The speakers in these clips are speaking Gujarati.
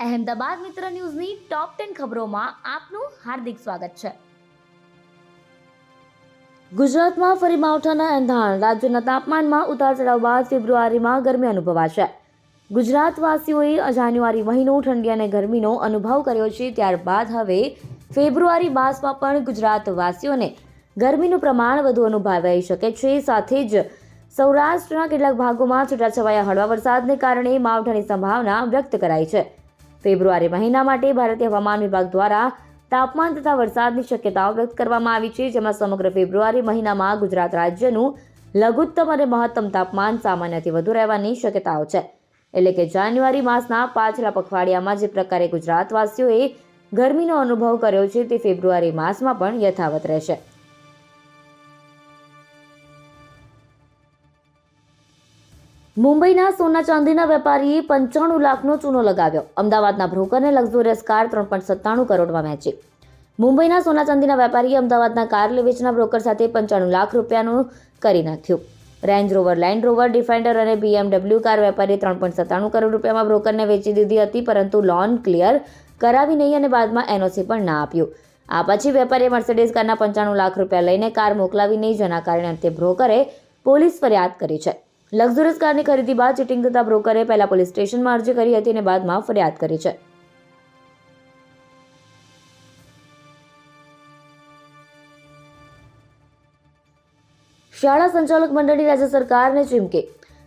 અહેમદાબાદ મિત્ર ન્યૂઝની ટોપ 10 ખબરોમાં આપનું હાર્દિક સ્વાગત છે. ગુજરાતમાં ફરી માવઠાના એંધાણ. રાજ્યના તાપમાનમાં ઉતાર ચઢાવ બાદ ફેબ્રુઆરીમાં ગરમી અનુભવાશે. ગુજરાતવાસીઓએ જાન્યુઆરી મહિનો ઠંડી અને ગરમીનો અનુભવ કર્યો છે, ત્યારબાદ હવે ફેબ્રુઆરી માસમાં પણ ગુજરાતવાસીઓને ગરમીનું પ્રમાણ વધુ અનુભવાઈ શકે છે. સાથે જ સૌરાષ્ટ્રના કેટલાક ભાગોમાં છૂટાછવાયા હળવા વરસાદને કારણે માવઠાની સંભાવના વ્યક્ત કરાઈ છે. ફેબ્રુઆરી મહિના માટે ભારતીય હવામાન વિભાગ દ્વારા તાપમાન તથા વરસાદની શક્યતાઓ વ્યક્ત કરવામાં આવી છે, જેમાં સમગ્ર ફેબ્રુઆરી મહિનામાં ગુજરાત રાજ્યનું લઘુત્તમ અને મહત્તમ તાપમાન સામાન્યથી વધુ રહેવાની શક્યતાઓ છે. એટલે કે જાન્યુઆરી માસના પાછલા પખવાડિયામાં જે પ્રકારે ગુજરાતવાસીઓએ ગરમીનો અનુભવ કર્યો છે તે ફેબ્રુઆરી માસમાં પણ યથાવત રહેશે. મુંબઈના સોના ચાંદીના વેપારીએ 95 લાખનો ચૂનો લગાવ્યો. અમદાવાદના બ્રોકરને લક્ઝુરિયસ કાર 3.97 કરોડમાં વેચી. મુંબઈના સોના ચાંદીના વેપારીએ અમદાવાદના કાર વેચના બ્રોકર સાથે 95 લાખ રૂપિયાનું કરી નાખ્યું. Range rover, land rover, defender અને BMW કાર વેપારીએ 3.97 કરોડ રૂપિયામાં બ્રોકરને વેચી દીધી હતી, પરંતુ લોન ક્લિયર કરાવી નહીં અને બાદમાં NOC પણ ના આપ્યું. આ પછી વેપારીએ મર્સિડીઝ કારના 95 લાખ રૂપિયા લઈને કાર મોકલાવી નહીં, જેના કારણે અંતે બ્રોકરે પોલીસ ફરિયાદ કરી છે. લક્ઝુરિયસ કારની ખરીદી બાદ ચીટિંગ થતા બ્રોકરે પહેલા પોલીસ સ્ટેશનમાં અરજી કરી હતી અને બાદમાં ફરિયાદ કરી છે. શાળા સંચાલક મંડળની રાજ્ય સરકારને ચીમકી.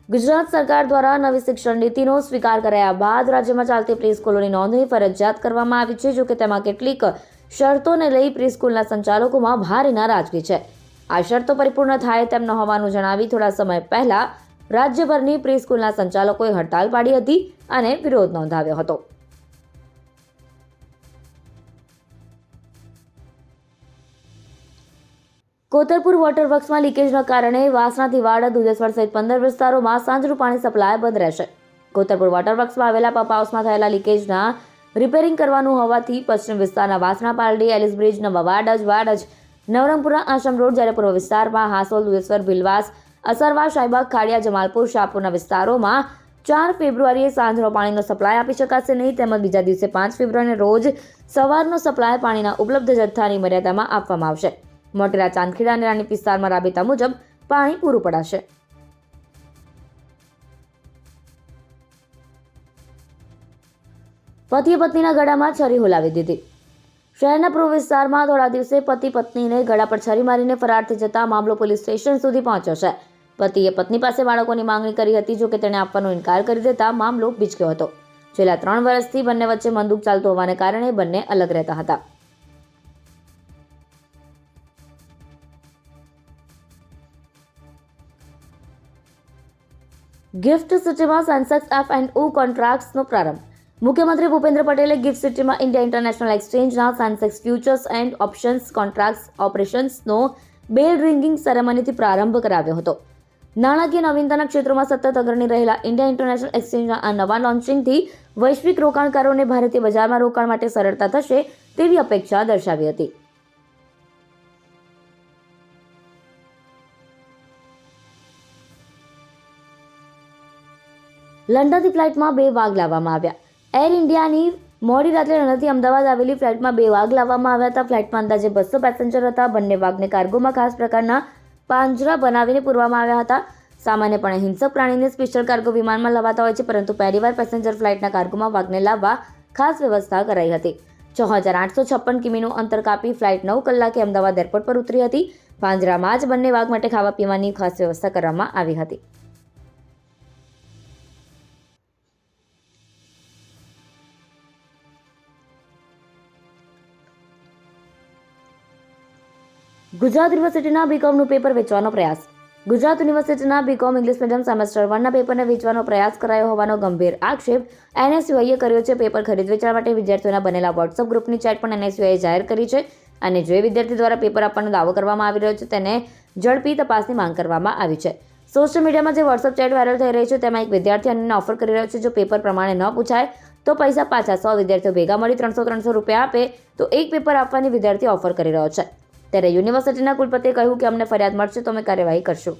ગુજરાત સરકાર દ્વારા નવી શિક્ષણ નીતિનો સ્વીકાર કરાયા બાદ રાજ્યમાં ચાલતી પ્રી સ્કૂલોની નોંધણી ફરજિયાત કરવામાં આવી છે. જોકે તેમાં કેટલીક શરતોને લઈ પ્રી સ્કૂલના સંચાલકોમાં ભારે નારાજગી છે. આ શરતો પરિપૂર્ણ થાય તેમ ન હોવાનું જણાવી થોડા સમય પહેલા રાજ્યભરની પ્રી સ્કૂલના સંચાલકોએ હડતાલ પાડી હતી અને વિરોધ નોંધાવ્યો હતો. કોતરપુર વોટર વર્ક્સમાં લીકેજના કારણે વાસણાથી વાડા, દુધેશ્વર સહિત 15 વિસ્તારોમાં સાંજનું પાણી સપ્લાય બંધ રહેશે. કોતરપુર વોટર વર્ક્સમાં આવેલા પંપ હાઉસમાં થયેલા લીકેજના રિપેરિંગ કરવાનું હોવાથી પશ્ચિમ વિસ્તારના વાસણા, પાલડી, એલિસ બ્રિજ, નવા વાડજ, નવરંગપુરા, આશ્રમ રોડ, જ્યારે પૂર્વ વિસ્તારમાં હાસોલ, દુધેશ્વર, ભીલવાસ, અસરવા, શાહીબાગ, ખાડિયા, જમાલપુર, શાહપુરના વિસ્તારોમાં 4 ફેબ્રુઆરીએ સાંજનો પાણીનો સપ્લાય આપી શકાશે નહીં, તેમજ બીજા દિવસે 5 ફેબ્રુઆરીને રોજ સવારનો સપ્લાય પાણીના ઉપલબ્ધ જથ્થાની મર્યાદામાં આપવામાં આવશે. મોટેરા, ચાંદખેડા અને રાણીપ વિસ્તારમાં રાબેતા મુજબ પાણી પૂરું પડાશે. પતિએ પત્નીના ગળામાં છરી હોલાવી દીધી. શહેરના પૂર્વ વિસ્તારમાં થોડા દિવસે પતિ પત્નીને ગળા પર છરી મારીને ફરાર થઈ જતા મામલો પોલીસ સ્ટેશન સુધી પહોંચ્યો છે. પતિએ પત્ની પાસે બાળકોની માંગણી કરી હતી, જોકે તેણે આપવાનો ઇનકાર કરી દેતા મામલો ભીંચક્યો હતો. છેલ્લા 3 વર્ષથી બંને વચ્ચે મનદુખ ચાલતું હોવાને કારણે બંને અલગ રહેતા હતા. ગિફ્ટ સિટીમાં સેન્સેક્સ F&O કોન્ટ્રાક્ટ્સનો પ્રારંભ. મુખ્યમંત્રી ભૂપેન્દ્ર પટેલે ગિફ્ટ સિટીમાં ઇન્ડિયા ઇન્ટરનેશનલ એક્સચેન્જના Sensex futures and options contracts ઓપરેશન્સનો બેલ રિંગિંગ સેરેમનીથી પ્રારંભ કરાવ્યો હતો. નાણાકીય નવીનતાના ક્ષેત્રોમાં સતત અગ્રણી રહેલા ઇન્ડિયા ઇન્ટરનેશનલ એક્સચેન્જના આ નવા લોન્ચિંગથી વૈશ્વિક રોકાણકારોને ભારતીય બજારમાં રોકાણ માટે સરળતા થશે તેવી અપેક્ષા દર્શાવી હતી. લંડનથી ફ્લાઇટમાં 2 વાઘ લાવવામાં આવ્યા. એર ઇન્ડિયાની મોડી રાત્રે લંડનથી અમદાવાદ આવેલી ફ્લાઇટમાં 2 વાઘ લાવવામાં આવ્યા હતા. ફ્લાઇટમાં અંદાજે 200 પેસેન્જર હતા. બંને વાઘને કાર્ગોમાં ખાસ પ્રકારના પાંજરા બનાવીને પૂરવામાં આવ્યા હતા. સામાન્યપણે હિંસક પ્રાણીને સ્પેશિયલ કાર્ગો વિમાનમાં લવાતા હોય છે, પરંતુ પહેલીવાર પેસેન્જર ફ્લાઇટના કાર્ગોમાં વાઘને લાવવા ખાસ વ્યવસ્થા કરાઈ હતી. 6856 કિમીનું અંતર કાપી ફ્લાઇટ 9 કલાકે અમદાવાદ એરપોર્ટ પર ઉતરી હતી. પાંજરામાં જ બંને વાઘ માટે ખાવા પીવાની ખાસ વ્યવસ્થા કરવામાં આવી હતી. ગુજરાત યુનિવર્સિટીના બીકોમનું પેપર વેચવાનો પ્રયાસ. ગુજરાત યુનિવર્સિટીના બીકોમ ઇંગ્લિશ મીડિયમ સેમેસ્ટર 1ના પેપરને વેચવાનો પ્રયાસ કરાયો હોવાનો ગંભીર આક્ષેપ NSUIએ કર્યો છે. પેપર ખરીદ વેચાણ માટે વિદ્યાર્થીઓના બનેલા વોટ્સઅપ ગ્રુપની ચેટ પણ NSUIએ જાહેર કરી છે અને જે વિદ્યાર્થી દ્વારા પેપર આપવાનો દાવો કરવામાં આવી રહ્યો છે તેને ઝડપી તપાસની માંગ કરવામાં આવી છે. સોશિયલ મીડિયામાં જે વોટ્સઅપ ચેટ વાયરલ થઈ રહી છે તેમાં એક વિદ્યાર્થી અન્યને ઓફર કરી રહ્યો છે, જો પેપર પ્રમાણે ન પૂછાય તો પૈસા પાછા. 100 વિદ્યાર્થીઓ ભેગા મળી 300 રૂપિયા આપે તો એક પેપર આપવાની વિદ્યાર્થી ઓફર કરી રહ્યો છે. ત્યારે યુનિવર્સિટીના કુલપતિએ કહ્યું કે અમને ફરિયાદ મળશે તો અમે કાર્યવાહી કરશું.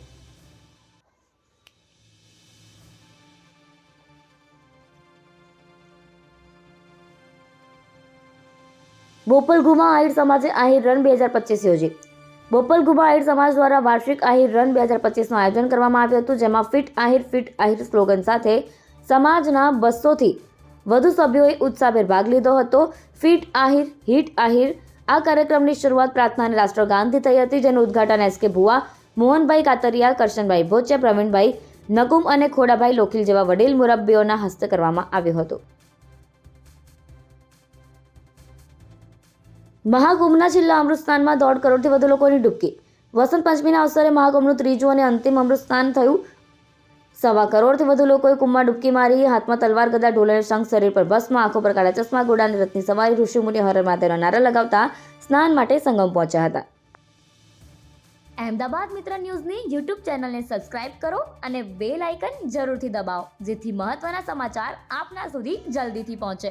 બોપલ ગુમા આહિર સમાજે આહિર રન 2025 યોજી. બોપલ ગુમા આહિર સમાજ દ્વારા વાર્ષિક આહિર રન 2025નું આયોજન કરવામાં આવ્યું હતું, જેમાં ફિટ આહિર સ્લોગન સાથે સમાજના 200થી વધુ સભ્યોએ ઉત્સાહભેર ભાગ લીધો હતો. ફિટ આહિર હિટ આહિર આ કાર્યક્રમની શરૂઆત પ્રાર્થના અને રાષ્ટ્રગાનથી થઈ હતી, જેનું ઉદ્ઘાટન એસકે ભુવા, મોહનભાઈ કાતરિયા, કરશનભાઈ ભોચિયા, પ્રવીણભાઈ નકુમ અને ખોડાભાઈ લોખીલ જેવા વડીલ મુરબ્બીઓના હસ્તે કરવામાં આવ્યો હતો. મહાકુંભના છેલ્લા અમૃતસ્નાનમાં 1.5 કરોડથી વધુ લોકોની ડૂબકી. વસંત પંચમીના અવસરે મહાકુંભનું ત્રીજું અને અંતિમ અમૃતસ્નાન થયું. 1.25 કરોડથી વધુ લોકોએ કુંભમાં ડૂબકી મારી. હાથમાં તલવાર, ગદા, ઢોલ અને શંખ, શરીર પર ભસ્મ, આંખો પર કાળા ચશ્મા, ઘોડાની રથની સવારી, ઋષિમુનિ હર હર મહાદેવના નારા લગાવતા સ્નાન માટે સંગમ પહોંચ્યા હતા. અહેમદાબાદ મિત્ર ન્યૂઝની યુટ્યુબ ચેનલને સબસ્ક્રાઇબ કરો અને બેલ આઇકન જરૂરથી દબાવો, જેથી મહત્વના સમાચાર આપના સુધી જલ્દીથી પહોંચે.